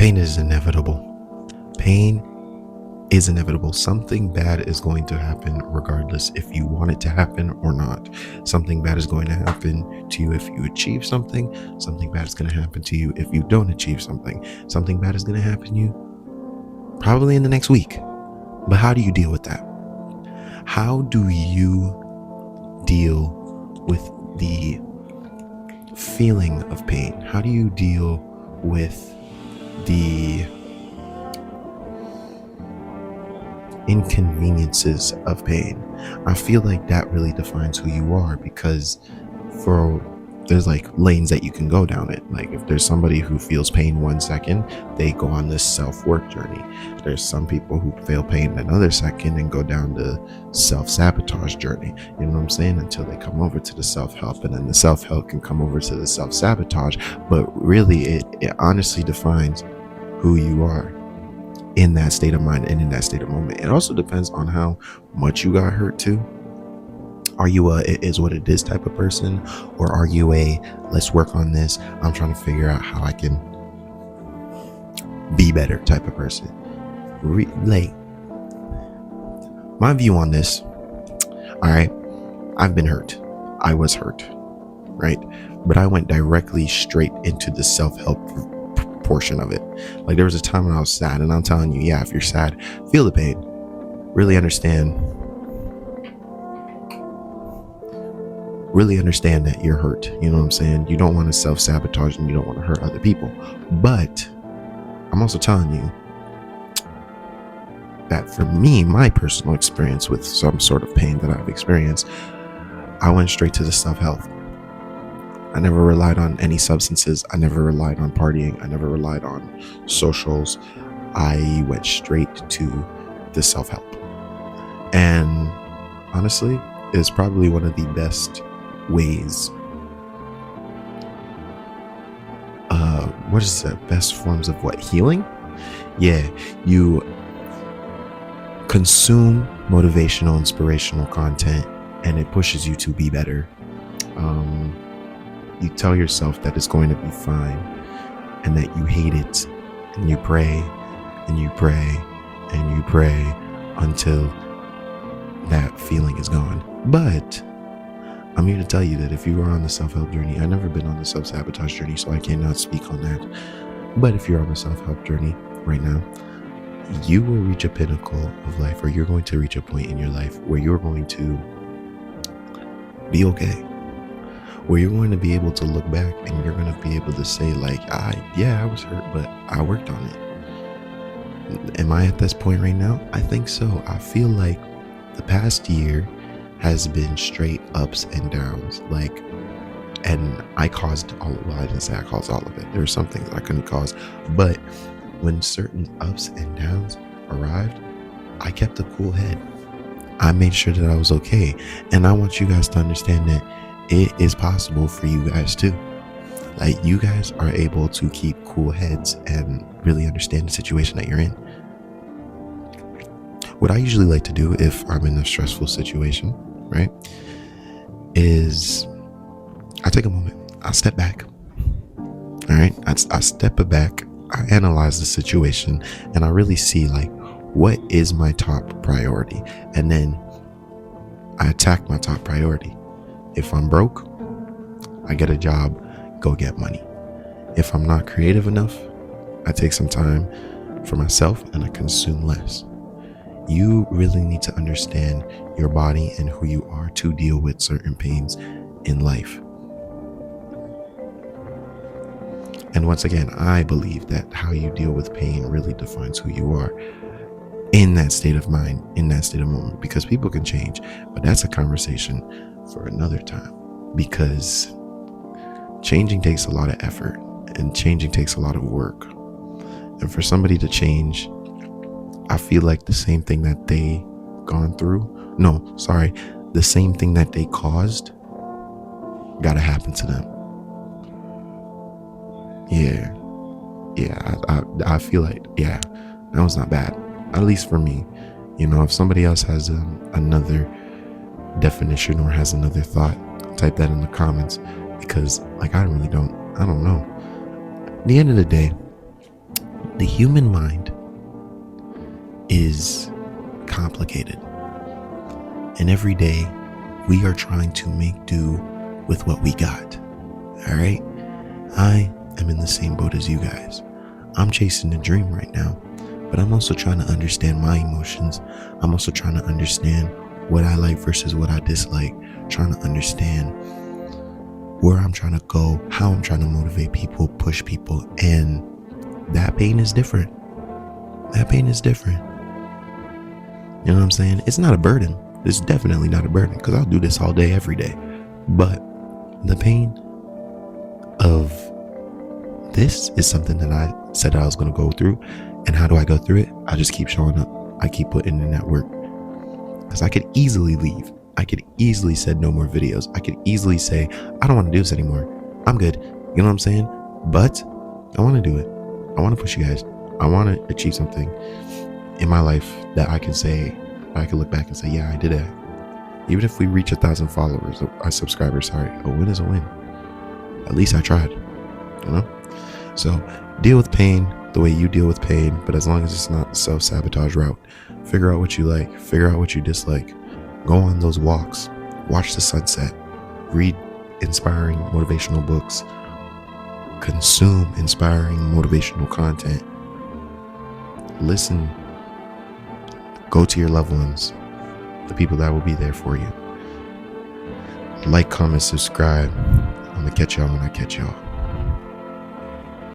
Pain is inevitable. Pain is inevitable. Something bad is going to happen regardless if you want it to happen or not. Something bad is going to happen to you if you achieve something. Something bad is going to happen to you if you don't achieve something. Something bad is going to happen to you probably in the next week. But how do you deal with that? How do you deal with the feeling of pain? How do you deal with the inconveniences of pain? I feel like that really defines who you are, because there's like lanes that you can go down it. Like if there's somebody who feels pain 1 second, they go on this self-work journey. There's some people who feel pain another second and go down the self-sabotage journey. You know what I'm saying? Until they come over to the self-help, and then the self-help can come over to the self-sabotage. But really, it honestly defines who you are in that state of mind and in that state of moment. It also depends on how much you got hurt too. Are you a it is what it is type of person, or are you a let's work on this, I'm trying to figure out how I can be better type of person? Like, my view on this, all right, I've been hurt. I was hurt, right? But I went directly straight into the self-help portion of it. Like there was a time when I was sad, and I'm telling you, yeah, if you're sad, feel the pain, really understand that you're hurt. You know what I'm saying? You don't want to self-sabotage, and you don't want to hurt other people. But I'm also telling you that for me, my personal experience with some sort of pain that I've experienced, I went straight to the self-help. I never relied on any substances. I never relied on partying. I never relied on socials. I went straight to the self-help. And honestly, it's probably one of the best ways, what is the best forms of what? Healing? Yeah, you consume motivational, inspirational content, and it pushes you to be better. You tell yourself that it's going to be fine, and that you hate it, and you pray, and you pray, and you pray until that feeling is gone. But I'm here to tell you that if you are on the self-help journey, I've never been on the self-sabotage journey, so I cannot speak on that. But if you're on the self-help journey right now, you will reach a pinnacle of life, or you're going to reach a point in your life where you're going to be okay, where you're going to be able to look back and you're going to be able to say like, I was hurt, but I worked on it. Am I at this point right now? I think so. I feel like the past year has been straight ups and downs, and I caused I didn't say I caused all of it. There were some things I couldn't cause, but when certain ups and downs arrived, I kept a cool head. I made sure that I was okay. And I want you guys to understand that it is possible for you guys too. Like, you guys are able to keep cool heads and really understand the situation that you're in. What I usually like to do if I'm in a stressful situation, right, is I take a moment, I step back. All right, I step back, I analyze the situation, and I really see like, what is my top priority? And then I attack my top priority. If I'm broke, I get a job, go get money. If I'm not creative enough, I take some time for myself and I consume less. You really need to understand your body and who you are to deal with certain pains in life. And once again, I believe that how you deal with pain really defines who you are in that state of mind, in that state of moment, because people can change, but that's a conversation for another time, because changing takes a lot of effort and changing takes a lot of work. And for somebody to change, I feel like the same thing that they the same thing that they caused gotta happen to them. I feel like, that was not bad, at least for me. You know, if somebody else has another definition or has another thought, type that in the comments, because like I don't know. At the end of the day, The human mind is complicated. And every day we are trying to make do with what we got. All right? I am in the same boat as you guys. I'm chasing a dream right now, but I'm also trying to understand my emotions. I'm also trying to understand what I like versus what I dislike, trying to understand where I'm trying to go, how I'm trying to motivate people, push people, and that pain is different. That pain is different. You know what I'm saying? It's not a burden. It's definitely not a burden because I'll do this all day, every day. But the pain of this is something that I said I was going to go through. And how do I go through it? I just keep showing up. I keep putting in that work. Because I could easily leave. I could easily say no more videos. I could easily say, I don't want to do this anymore. I'm good. You know what I'm saying? But I want to do it. I want to push you guys. I want to achieve something in my life that I can say, I can look back and say, yeah, I did it. Even if we reach 1,000 followers, or subscribers, sorry, a win is a win. At least I tried, you know? So deal with pain the way you deal with pain, but as long as it's not the self-sabotage route, figure out what you like, figure out what you dislike, go on those walks, watch the sunset, read inspiring motivational books, consume inspiring motivational content, listen, go to your loved ones, the people that will be there for you. Like, comment, subscribe. I'm gonna catch y'all when I catch y'all.